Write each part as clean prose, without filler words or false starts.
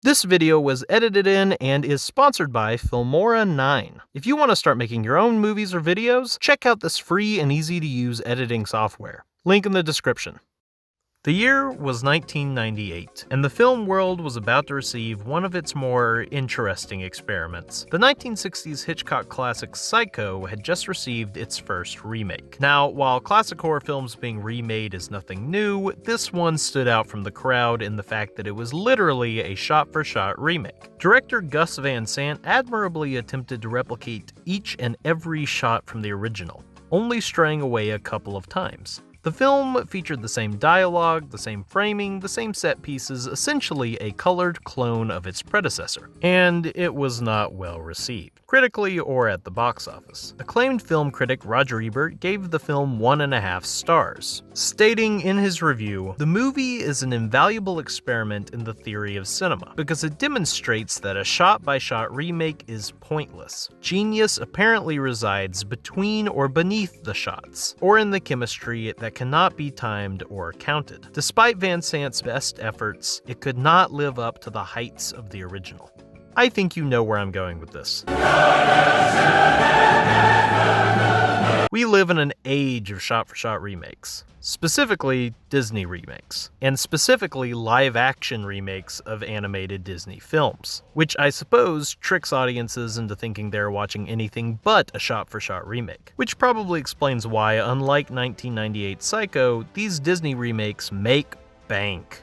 This video was edited in and is sponsored by Filmora 9. If you want to start making your own movies or videos, check out this free and easy to use editing software. Link in the description. The year was 1998, and the film world was about to receive one of its more interesting experiments. The 1960s Hitchcock classic Psycho had just received its first remake. Now, while classic horror films being remade is nothing new, this one stood out from the crowd in the fact that it was literally a shot-for-shot remake. Director Gus Van Sant admirably attempted to replicate each and every shot from the original, only straying away a couple of times. The film featured the same dialogue, the same framing, the same set pieces, essentially a colored clone of its predecessor. And it was not well received, critically or at the box office. Acclaimed film critic Roger Ebert gave the film 1.5 stars, stating in his review, "The movie is an invaluable experiment in the theory of cinema, because it demonstrates that a shot-by-shot remake is pointless. Genius apparently resides between or beneath the shots, or in the chemistry that cannot be timed or counted. Despite Van Sant's best efforts, it could not live up to the heights of the original." I think you know where I'm going with this. We live in an age of shot-for-shot remakes. Specifically, Disney remakes, and specifically live-action remakes of animated Disney films, which I suppose tricks audiences into thinking they're watching anything but a shot-for-shot remake, which probably explains why, unlike 1998 Psycho, these Disney remakes make bank.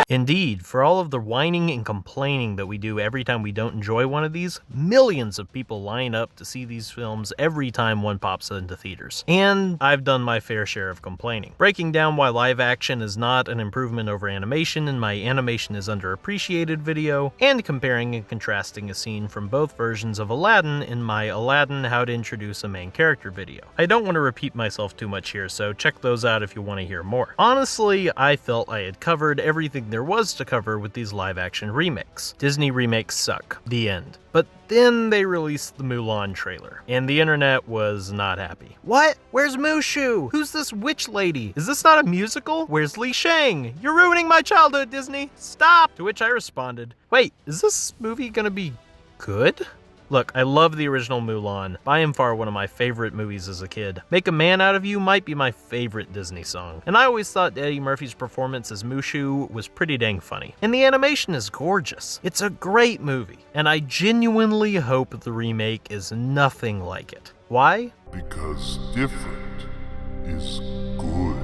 Indeed, for all of the whining and complaining that we do every time we don't enjoy one of these, millions of people line up to see these films every time one pops into theaters. And I've done my fair share of complaining, breaking down why live action is not an improvement over animation in my animation is underappreciated video, and comparing and contrasting a scene from both versions of Aladdin in my Aladdin How to Introduce a Main Character video. I don't want to repeat myself too much here, so check those out if you want to hear more. Honestly, I felt I had covered everything there was to cover with these live-action remakes. Disney remakes suck. The end. But then they released the Mulan trailer, and the internet was not happy. What? Where's Mushu? Who's this witch lady? Is this not a musical? Where's Li Shang? You're ruining my childhood, Disney! Stop! To which I responded, wait, is this movie gonna be good? Look, I love the original Mulan, by and far one of my favorite movies as a kid. Make a Man Out of You might be my favorite Disney song, and I always thought Eddie Murphy's performance as Mushu was pretty dang funny. And the animation is gorgeous. It's a great movie, and I genuinely hope the remake is nothing like it. Why? Because different is good.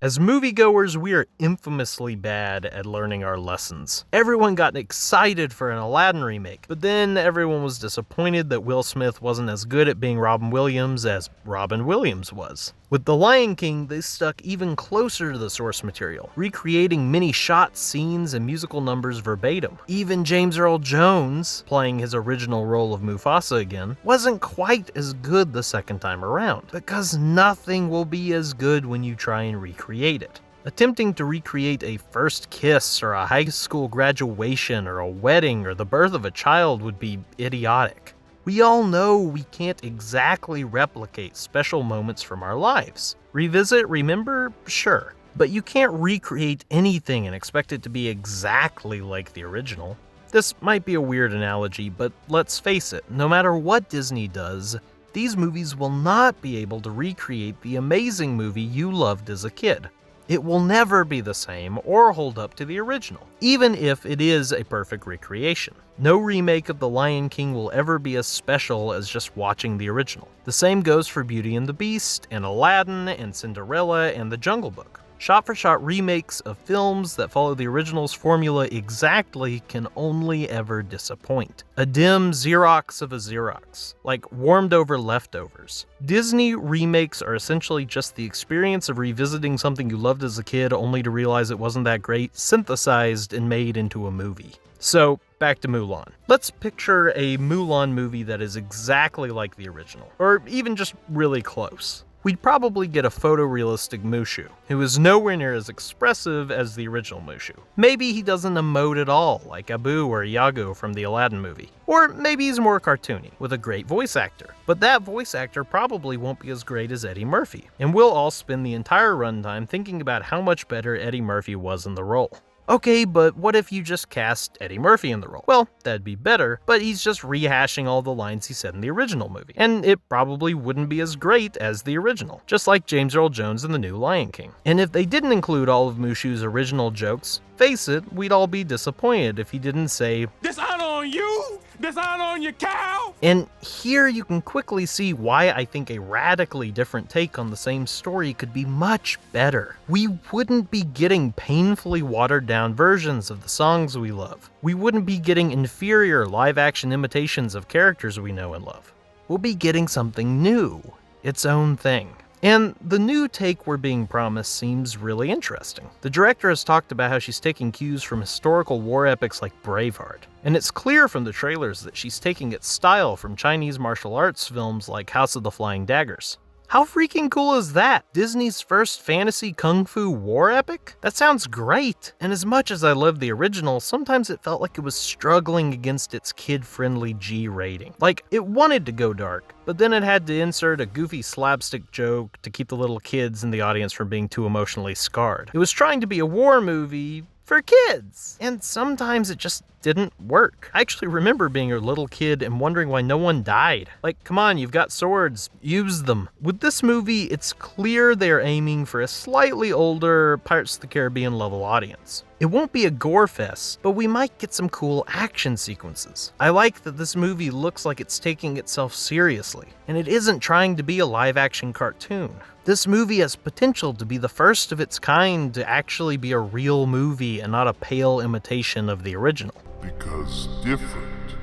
As moviegoers, we are infamously bad at learning our lessons. Everyone got excited for an Aladdin remake, but then everyone was disappointed that Will Smith wasn't as good at being Robin Williams as Robin Williams was. With The Lion King, they stuck even closer to the source material, recreating many shot scenes and musical numbers verbatim. Even James Earl Jones, playing his original role of Mufasa again, wasn't quite as good the second time around, because nothing will be as good when you try and recreate it. Attempting to recreate a first kiss or a high school graduation or a wedding or the birth of a child would be idiotic. We all know we can't exactly replicate special moments from our lives. Revisit, remember? Sure. But you can't recreate anything and expect it to be exactly like the original. This might be a weird analogy, but let's face it, no matter what Disney does, these movies will not be able to recreate the amazing movie you loved as a kid. It will never be the same or hold up to the original, even if it is a perfect recreation. No remake of The Lion King will ever be as special as just watching the original. The same goes for Beauty and the Beast, and Aladdin, and Cinderella, and The Jungle Book. Shot-for-shot remakes of films that follow the original's formula exactly can only ever disappoint. A dim Xerox of a Xerox, like warmed over leftovers. Disney remakes are essentially just the experience of revisiting something you loved as a kid only to realize it wasn't that great, synthesized and made into a movie. So, back to Mulan. Let's picture a Mulan movie that is exactly like the original, or even just really close. We'd probably get a photorealistic Mushu, who is nowhere near as expressive as the original Mushu. Maybe he doesn't emote at all, like Abu or Iago from the Aladdin movie. Or maybe he's more cartoony, with a great voice actor. But that voice actor probably won't be as great as Eddie Murphy, and we'll all spend the entire runtime thinking about how much better Eddie Murphy was in the role. Okay, but what if you just cast Eddie Murphy in the role? Well, that'd be better, but he's just rehashing all the lines he said in the original movie, and it probably wouldn't be as great as the original, just like James Earl Jones in the new Lion King. And if they didn't include all of Mushu's original jokes, face it, we'd all be disappointed if he didn't say, "Dishonor on you! Dishonor on your cow!" And here you can quickly see why I think a radically different take on the same story could be much better. We wouldn't be getting painfully watered down versions of the songs we love. We wouldn't be getting inferior live-action imitations of characters we know and love. We'll be getting something new, its own thing. And the new take we're being promised seems really interesting. The director has talked about how she's taking cues from historical war epics like Braveheart. And it's clear from the trailers that she's taking its style from Chinese martial arts films like House of the Flying Daggers. How freaking cool is that? Disney's first fantasy kung fu war epic? That sounds great. And as much as I love the original, sometimes it felt like it was struggling against its kid-friendly G rating. Like, it wanted to go dark, but then it had to insert a goofy slapstick joke to keep the little kids in the audience from being too emotionally scarred. It was trying to be a war movie for kids, and sometimes it just didn't work. I actually remember being a little kid and wondering why no one died. Like, come on, you've got swords, use them. With this movie, it's clear they're aiming for a slightly older Pirates of the Caribbean level audience. It won't be a gore fest, but we might get some cool action sequences. I like that this movie looks like it's taking itself seriously, and it isn't trying to be a live-action cartoon. This movie has potential to be the first of its kind to actually be a real movie and not a pale imitation of the original. Because different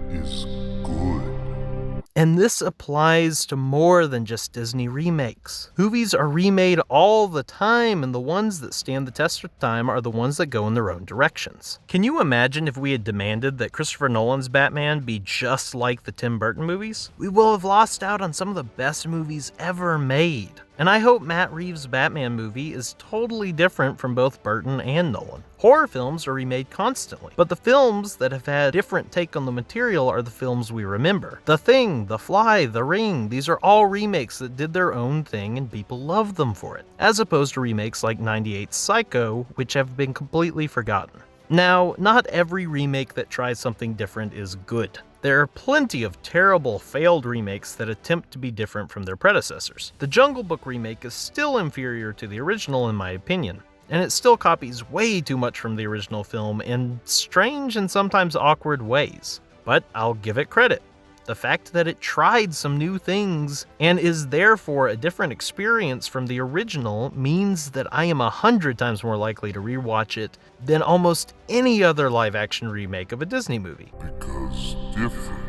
is good. And this applies to more than just Disney remakes. Movies are remade all the time, and the ones that stand the test of time are the ones that go in their own directions. Can you imagine if we had demanded that Christopher Nolan's Batman be just like the Tim Burton movies? We will have lost out on some of the best movies ever made. And I hope Matt Reeves' Batman movie is totally different from both Burton and Nolan. Horror films are remade constantly, but the films that have had a different take on the material are the films we remember. The Thing, The Fly, The Ring, these are all remakes that did their own thing and people love them for it, as opposed to remakes like 98's Psycho, which have been completely forgotten. Now, not every remake that tries something different is good. There are plenty of terrible, failed remakes that attempt to be different from their predecessors. The Jungle Book remake is still inferior to the original in my opinion, and it still copies way too much from the original film in strange and sometimes awkward ways. But I'll give it credit. The fact that it tried some new things and is therefore a different experience from the original means that I am 100 times more likely to rewatch it than almost any other live-action remake of a Disney movie. Because different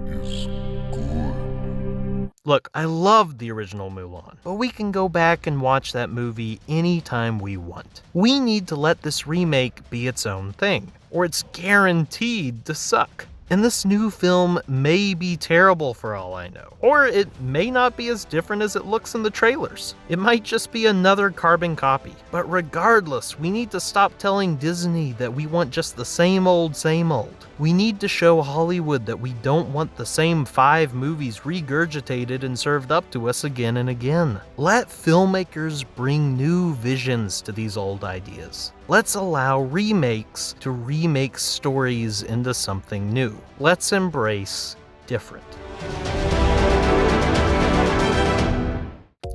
is good. Look, I loved the original Mulan, but we can go back and watch that movie anytime we want. We need to let this remake be its own thing, or it's guaranteed to suck. And this new film may be terrible for all I know. Or it may not be as different as it looks in the trailers. It might just be another carbon copy. But regardless, we need to stop telling Disney that we want just the same old, same old. We need to show Hollywood that we don't want the same 5 movies regurgitated and served up to us again and again. Let filmmakers bring new visions to these old ideas. Let's allow remakes to remake stories into something new. Let's embrace different.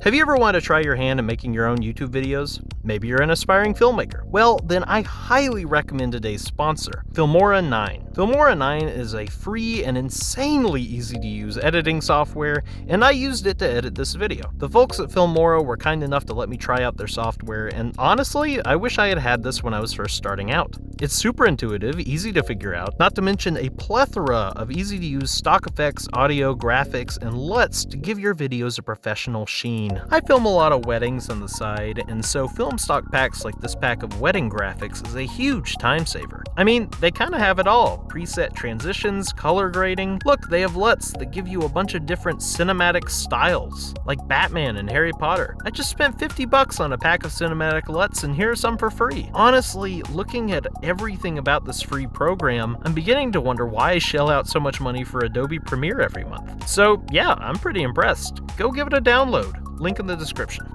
Have you ever wanted to try your hand at making your own YouTube videos? Maybe you're an aspiring filmmaker. Well, then I highly recommend today's sponsor, Filmora 9. Filmora 9 is a free and insanely easy to use editing software, and I used it to edit this video. The folks at Filmora were kind enough to let me try out their software, and honestly, I wish I had had this when I was first starting out. It's super intuitive, easy to figure out, not to mention a plethora of easy to use stock effects, audio, graphics, and LUTs to give your videos a professional sheen. I film a lot of weddings on the side, and so film stock packs like this pack of wedding graphics is a huge time saver. I mean, they kinda have it all. Preset transitions, color grading. Look, they have LUTs that give you a bunch of different cinematic styles, like Batman and Harry Potter. I just spent $50 on a pack of cinematic LUTs, and here are some for free. Honestly, looking at everything about this free program, I'm beginning to wonder why I shell out so much money for Adobe Premiere every month. So yeah, I'm pretty impressed. Go give it a download. Link in the description.